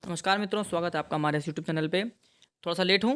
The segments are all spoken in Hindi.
नमस्कार मित्रों, स्वागत है आपका हमारे इस यूट्यूब चैनल पे। थोड़ा सा लेट हूँ,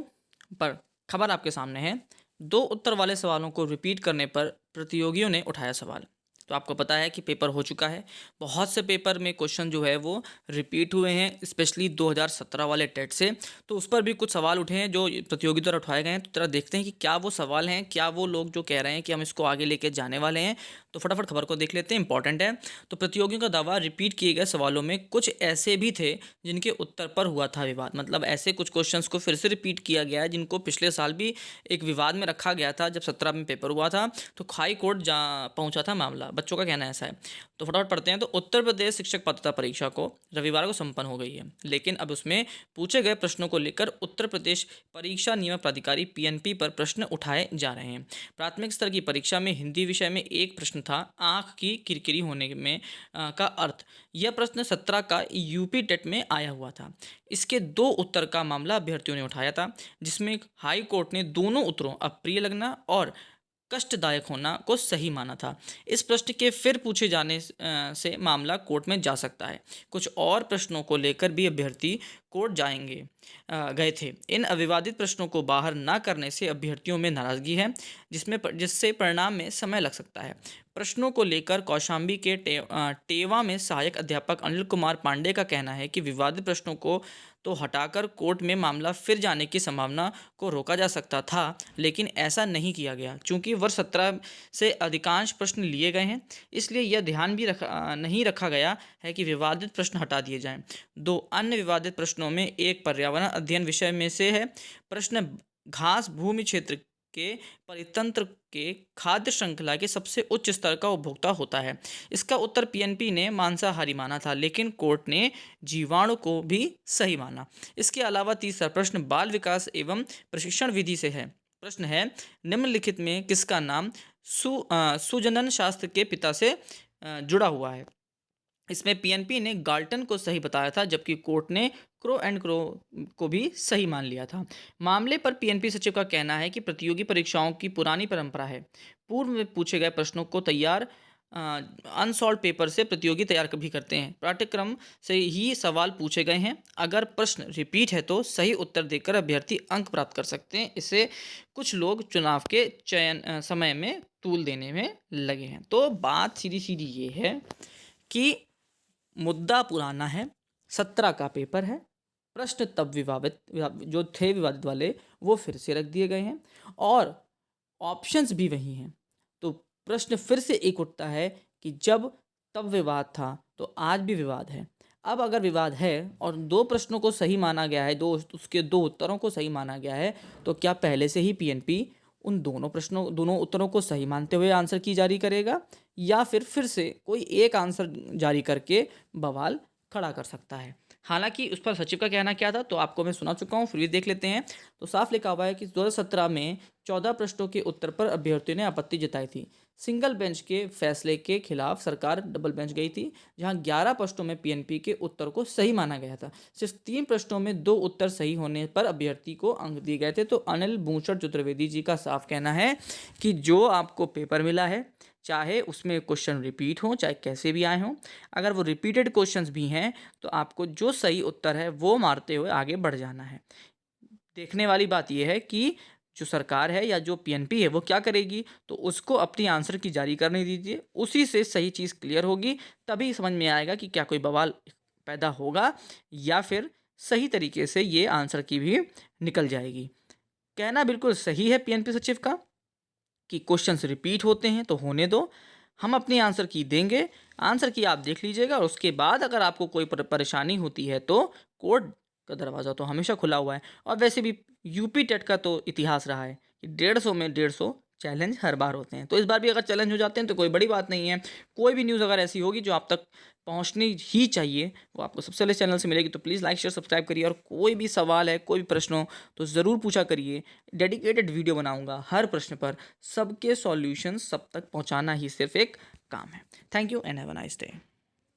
पर खबर आपके सामने है। 2 उत्तर वाले सवालों को रिपीट करने पर प्रतियोगियों ने उठाया सवाल। तो आपको पता है कि पेपर हो चुका है। बहुत से पेपर में क्वेश्चन जो है वो रिपीट हुए हैं, स्पेशली 2017 वाले टेट से। तो उस पर भी कुछ सवाल उठे हैं जो प्रतियोगी द्वारा उठाए गए हैं। तो जरा देखते हैं कि क्या वो सवाल हैं, क्या वो लोग जो कह रहे हैं कि हम इसको आगे लेके जाने वाले हैं। तो फटाफट खबर को देख लेते हैं, इंपॉर्टेंट है। तो प्रतियोगियों का दावा, रिपीट किए गए सवालों में कुछ ऐसे भी थे जिनके उत्तर पर हुआ था विवाद। मतलब ऐसे कुछ क्वेश्चंस को फिर से रिपीट किया गया है जिनको पिछले साल भी एक विवाद में रखा गया था। जब 17 में पेपर हुआ था तो हाई कोर्ट जा पहुंचा था मामला। बच्चों का कहना ऐसा है। तो फटाफट पढ़ते हैं। तो उत्तर प्रदेश शिक्षक पात्रता परीक्षा को रविवार को संपन्न हो गई है, लेकिन अब उसमें पूछे गए प्रश्नों को लेकर उत्तर प्रदेश परीक्षा नियमन प्राधिकारी पीएनपी पर प्रश्न उठाए जा रहे हैं। प्राथमिक स्तर की परीक्षा में हिंदी विषय में एक प्रश्न था, आंख की किरकिरी होने में का अर्थ। यह प्रश्न 17 का यूपी टेट में आया हुआ था। इसके 2 उत्तर का मामला अभ्यर्थियों ने उठाया था, जिसमें हाई कोर्ट ने दोनों उत्तरों अप्रिय लगना और कष्टदायक होना को सही माना था। इस प्रश्न के फिर पूछे जाने से मामला कोर्ट में जा सकता है। कुछ और प्रश्नों को लेकर भी अभ्यर्थी कोर्ट गए थे। इन अविवादित प्रश्नों को बाहर न करने से अभ्यर्थियों में नाराजगी है, जिससे परिणाम में समय लग सकता है। प्रश्नों को लेकर कौशाम्बी के टेवा में सहायक अध्यापक अनिल कुमार पांडे का कहना है कि विवादित प्रश्नों को तो हटाकर कोर्ट में मामला फिर जाने की संभावना को रोका जा सकता था, लेकिन ऐसा नहीं किया गया। चूंकि वर्ष 17 से अधिकांश प्रश्न लिए गए हैं, इसलिए यह ध्यान भी नहीं रखा गया है कि विवादित प्रश्न हटा दिए जाएं। 2 अन्य विवादित प्रश्नों में एक पर्यावरण अध्ययन विषय में से है। प्रश्न, घास भूमि क्षेत्र के परितंत्र के खाद्य श्रृंखला के सबसे उच्च स्तर का उपभोक्ता होता है। इसका उत्तर पीएनपी ने मांसाहारी माना था, लेकिन कोर्ट ने जीवाणु को भी सही माना। इसके अलावा तीसरा प्रश्न बाल विकास एवं प्रशिक्षण विधि से है। प्रश्न है, निम्नलिखित में किसका नाम सुजनन शास्त्र के पिता से जुड़ा हुआ है। इसमें पीएनपी ने गाल्टन को सही बताया था, जबकि कोर्ट ने क्रो एंड क्रो को भी सही मान लिया था। मामले पर पीएनपी सचिव का कहना है कि प्रतियोगी परीक्षाओं की पुरानी परंपरा है। पूर्व में पूछे गए प्रश्नों को तैयार अनसॉल्व पेपर से प्रतियोगी तैयार भी करते हैं। पाठ्यक्रम से ही सवाल पूछे गए हैं। अगर प्रश्न रिपीट है तो सही उत्तर देकर अभ्यर्थी अंक प्राप्त कर सकते हैं। इससे कुछ लोग चुनाव के चयन समय में तूल देने में लगे हैं। तो बात सीधी सीधी ये है कि मुद्दा पुराना है, 17 का पेपर है। प्रश्न तब जो थे विवादित वाले वो फिर से रख दिए गए हैं और ऑप्शंस भी वही हैं। तो प्रश्न फिर से एक उठता है कि जब तब विवाद था तो आज भी विवाद है। अब अगर विवाद है और 2 प्रश्नों को सही माना गया है, उसके 2 उत्तरों को सही माना गया है, तो क्या पहले से ही पीएनपी उन दोनों उत्तरों को सही मानते हुए आंसर की जारी करेगा, या फिर से कोई एक आंसर जारी करके बवाल खड़ा कर सकता है। हालांकि उस पर सचिव का कहना क्या था तो आपको मैं सुना चुका हूँ, फिर भी देख लेते हैं। तो साफ लिखा हुआ है कि 2017 में 14 प्रश्नों के उत्तर पर अभ्यर्थियों ने आपत्ति जताई थी। सिंगल बेंच के फैसले के खिलाफ सरकार डबल बेंच गई थी, जहां 11 प्रश्नों में पीएनपी के उत्तर को सही माना गया था। सिर्फ 3 प्रश्नों में 2 उत्तर सही होने पर अभ्यर्थी को अंक दिए गए थे। तो अनिल भूषण चतुर्वेदी जी का साफ कहना है कि जो आपको पेपर मिला है, चाहे उसमें क्वेश्चन रिपीट हो, चाहे कैसे भी आए हों, अगर वो रिपीटेड क्वेश्चंस भी हैं तो आपको जो सही उत्तर है वो मारते हुए आगे बढ़ जाना है। देखने वाली बात यह है कि जो सरकार है या जो पीएनपी है वो क्या करेगी, तो उसको अपनी आंसर की जारी करने दीजिए। उसी से सही चीज़ क्लियर होगी, तभी समझ में आएगा कि क्या कोई बवाल पैदा होगा या फिर सही तरीके से ये आंसर की भी निकल जाएगी। कहना बिल्कुल सही है पीएनपी सचिव का कि क्वेश्चंस रिपीट होते हैं तो होने दो, हम अपनी आंसर की देंगे। आंसर की आप देख लीजिएगा और उसके बाद अगर आपको कोई परेशानी होती है तो कोर्ट का दरवाज़ा तो हमेशा खुला हुआ है। और वैसे भी यूपी टेट का तो इतिहास रहा है कि 150 में 150 चैलेंज हर बार होते हैं। तो इस बार भी अगर चैलेंज हो जाते हैं तो कोई बड़ी बात नहीं है। कोई भी न्यूज़ अगर ऐसी होगी जो आप तक पहुंचनी ही चाहिए, वो आपको सबसे पहले चैनल से मिलेगी। तो प्लीज़ लाइक शेयर सब्सक्राइब करिए और कोई भी सवाल है, कोई भी प्रश्न हो तो ज़रूर पूछा करिए। डेडिकेटेड वीडियो बनाऊंगा हर प्रश्न पर। सबके सॉल्यूशन सब तक पहुंचाना ही सिर्फ एक काम है। Thank you and have a nice day.